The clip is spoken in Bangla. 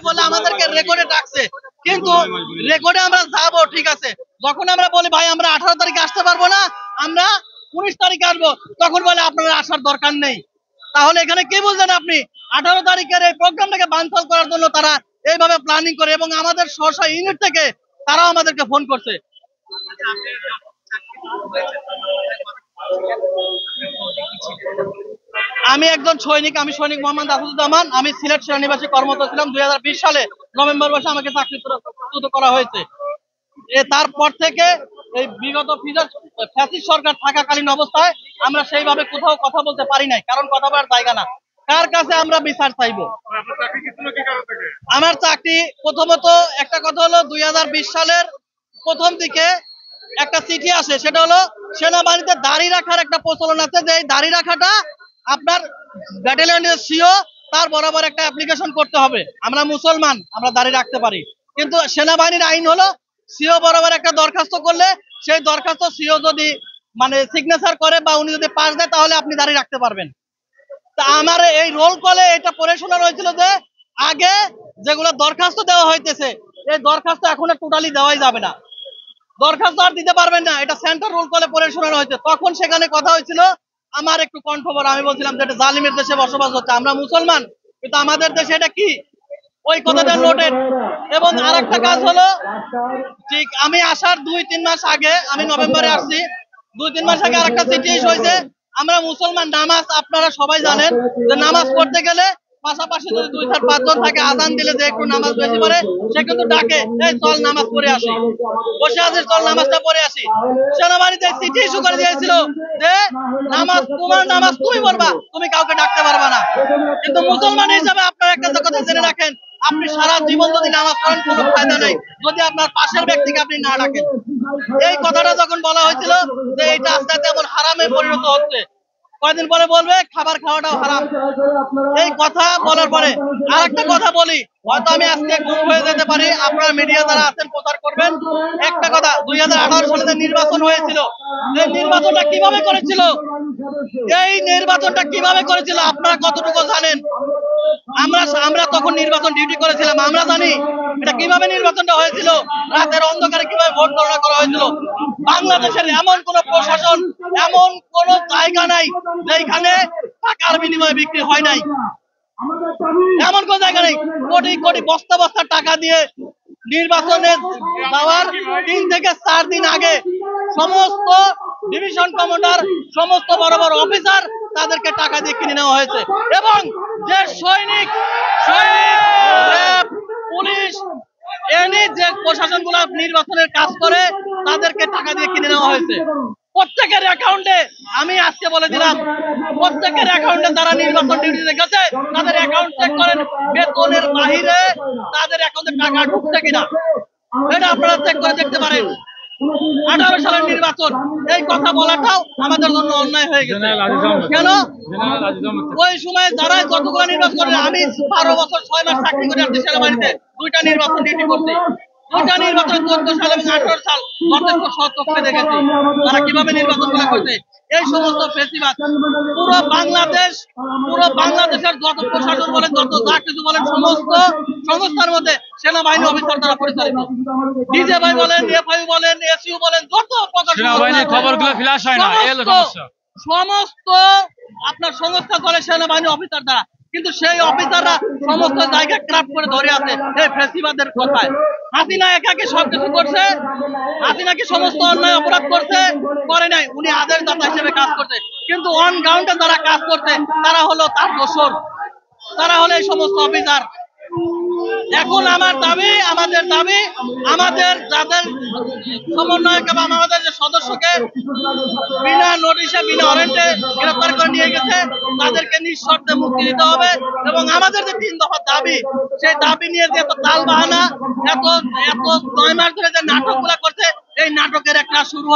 বলে আমাদেরকে রেকর্ডে ডাকছে, কিন্তু রেকর্ডে আমরা যাবো ঠিক আছে, যখন আমরা বলি ভাই আমরা 18 তারিখে আসতে পারবো না, আমরা 19 তারিখে আসবো, তখন বলে আপনারা আসার দরকার নেই। তাহলে এখানে কি বলছেন আপনি? 18 তারিখের এই প্রোগ্রামটাকে বানচাল করার জন্য তারা এইভাবে প্ল্যানিং করে, এবং আমাদের স্ব ইউনিট থেকে তারাও আমাদেরকে ফোন করছে। আমি একজন সৈনিক, আমি সৈনিক মোহাম্মদ আসাদুজ্জামান। আমি সিলেট সেনানিবাসে কর্মরত ছিলাম। 2020 সালে নভেম্বর মাসে আমাকে চাকরিচ্যুত করা হয়েছে। তারপর থেকে এই বিগত ফ্যাসিস্ট সরকার থাকাকালীন অবস্থায় আমরা সেইভাবে কোথাও কথা বলতে পারি নাই, কারণ কথা বলার জায়গা না। কার কাছে আমরা বিচার চাইবো? আমার চাকরি প্রথমত একটা কথা হলো 2020 সালের প্রথম দিকে একটা চিঠি আসে, সেটা হলো সেনাবাহিনীতে দাড়ি রাখার একটা প্রচলন আছে, যে এই দাড়ি রাখাটা আপনার ব্যাটালিয়নের সিও তার বরাবর একটা অ্যাপ্লিকেশন করতে হবে। আমরা মুসলমান, আমরা দাড়ি রাখতে পারি, কিন্তু সেনাবাহিনীর আইন হলো সিও বরাবর একটা দরখাস্ত করলে সেই দরখাস্ত সিও যদি মানে সিগনেচার করে বা উনি যদি পাস দেয়, তাহলে আপনি দাড়ি রাখতে পারবেন। তা আমার এই রোল কলে এটা পড়ে শোনানো হয়েছিল যে আগে যেগুলো দরখাস্ত দেওয়া হইতেছে, এই দরখাস্ত এখন টোটালি দেওয়াই যাবে না, দরখাস্ত আর দিতে পারবেন না, এটা সেন্টার রোল কলে পড়ে শোনানো হয়েছে। তখন সেখানে কথা হয়েছিল, আমার একটু কণ্ঠ বড়, আমি বলছিলাম যে এটা জালিমের দেশে বসবাস হচ্ছে, আমরা মুসলমান কিন্তু আমাদের দেশে এটা কি, ওই কথাটা নোটেড। এবং আরেকটা কাজ হলো, ঠিক আমি আসার 2-3 মাস আগে, আমি নভেম্বরে আসছি, 2-3 মাস আগে আরেকটা চিঠি হয়েছে। আমরা মুসলমান, নামাজ আপনারা সবাই জানেন যে নামাজ পড়তে গেলে পাশাপাশি যদি 2-4-5 জন থাকে, আজান দিলে যে একটু নামাজ বেশি পড়ে, সে কিন্তু ডাকে, এই চল নামাজ পড়ে আসি, বসে আছিস চল নামাজটা পড়ে আসি। সেনাবাহিনীতে চিঠি ইস্যু করে দিয়েছিল যে নামাজ, তোমার নামাজ তুমি পড়বা, তুমি কাউকে ডাকতে পারবা না। কিন্তু মুসলমান হিসাবে আপনারা একটা কথা জেনে রাখেন, আপনি সারা জীবন যদি নামাজ পড়েন কোনো ফায়দা নেই যদি আপনার পাশের ব্যক্তিকে আপনি না ডাকেন। এই কথাটা যখন বলা হয়েছিল যে এটা আস্তে আস্তে এমন হারামে পরিণত হচ্ছে, কয়েকদিন পরে বলবে খাবার খাওয়াটাও হারাম। এই কথা বলার পরে আরেকটা কথা বলি, হয়তো আমি আজকে গুম হয়ে যেতে পারি, আপনারা মিডিয়া যারা আছেন প্রচার করবেন। একটা কথা, 2018 সালে যে নির্বাচন হয়েছিল, এই নির্বাচনটা কিভাবে করেছিল, এই নির্বাচনটা কিভাবে করেছিল আপনারা কতটুকু জানেন? আমরা তখন নির্বাচন ডিউটি করেছিলাম, আমরা জানি এটা কিভাবে নির্বাচনটা হয়েছিল, রাতের অন্ধকারে কিভাবে ভোট গণনা করা হয়েছিল। বাংলাদেশের এমন কোন প্রশাসন, এমন কোন জায়গা নাই যেখানে টাকার বিনিময়ে বিক্রি হয় নাই, এমন কোন জায়গা নেই। কোটি কোটি বস্তা বস্তা টাকা দিয়ে নির্বাচনে যাওয়ার 3 থেকে 4 দিন আগে সমস্ত ডিভিশন কমান্ডার, সমস্ত বড় বড় অফিসার, তাদেরকে টাকা দিয়ে কিনে নেওয়া হয়েছে। এবং যে সৈনিক, পুলিশ, যে প্রশাসনগুলো নির্বাচনের কাজ করে, তাদেরকে টাকা দিয়ে কিনে নেওয়া হয়েছে। প্রত্যেকের অ্যাকাউন্টে, আমি আজকে বলে দিলাম, প্রত্যেকের অ্যাকাউন্টে যারা নির্বাচন ডিউটিতে গেছে তাদের অ্যাকাউন্ট চেক করেন, বেতনের বাহিরে তাদের অ্যাকাউন্টে টাকা ঢুকছে কিনা, এটা আপনারা চেক করে দেখতে পারেন। 18 সালের নির্বাচন, এই কথা বলাটাও আমাদের জন্য অন্যায় হয়ে গেছে। কেন? ওই সময় যারা যতগুলো নির্বাচন করে, আমি 12 বছর 6 মাস চাকরি করে আসছি সেনাবাহিনীতে, 2টা নির্বাচন ডিউটি করছি, 2টা নির্বাচন 14 সাল এবং 18 সাল যথেষ্ট সচক্ষে দেখেছি তারা কিভাবে নির্বাচন গুলো করছে। এই সমস্ত ফেস্টিভাল পুরো বাংলাদেশের যত প্রশাসন বলেন, যত যা কিছু বলেন, সমস্ত সংস্থার মধ্যে সেনাবাহিনী অফিসার দ্বারা পরিচালিত। ডিজেভাই বলেন, এফআই বলেন, এসইউ বলেন, যত সেনাবাহিনীর খবরগুলো ফ্ল্যাশ হয় না, এই হলো সমস্যা। সমস্ত আপনার সংস্থা চলে সেনাবাহিনী অফিসার দ্বারা, কিন্তু সেই অফিসাররা সমস্ত জায়গা ক্রাফট করে ধরে আছে এই ফেস্টিভালদের কথায়। হাসিনা একাকে সবকিছু করছে, হাসিনা কি সমস্ত অন্যায় অপরাধ করছে? করে নাই, উনি আদেশ দাতা হিসেবে কাজ করছে, কিন্তু অন গ্রাউন্ডে যারা কাজ করছে তারা হলো তার দোসর, তারা হলো এই সমস্ত অফিসার। এখন আমাদের দাবি, আমাদের যাদের সমন্বয়ক এবং আমাদের যে সদস্যকে বিনা নোটিশে, বিনা ওয়ারেন্টে গ্রেফতার করে নিয়ে গেছে, তাদেরকে নিঃশর্তে মুক্তি দিতে হবে। এবং আমাদের যে 3 দফা দাবি, সেই দাবি নিয়ে যে এত তাল বাহানা, এত 9 মাস ধরে যে নাটকগুলো করছে, এই নাটকের একটা শুরু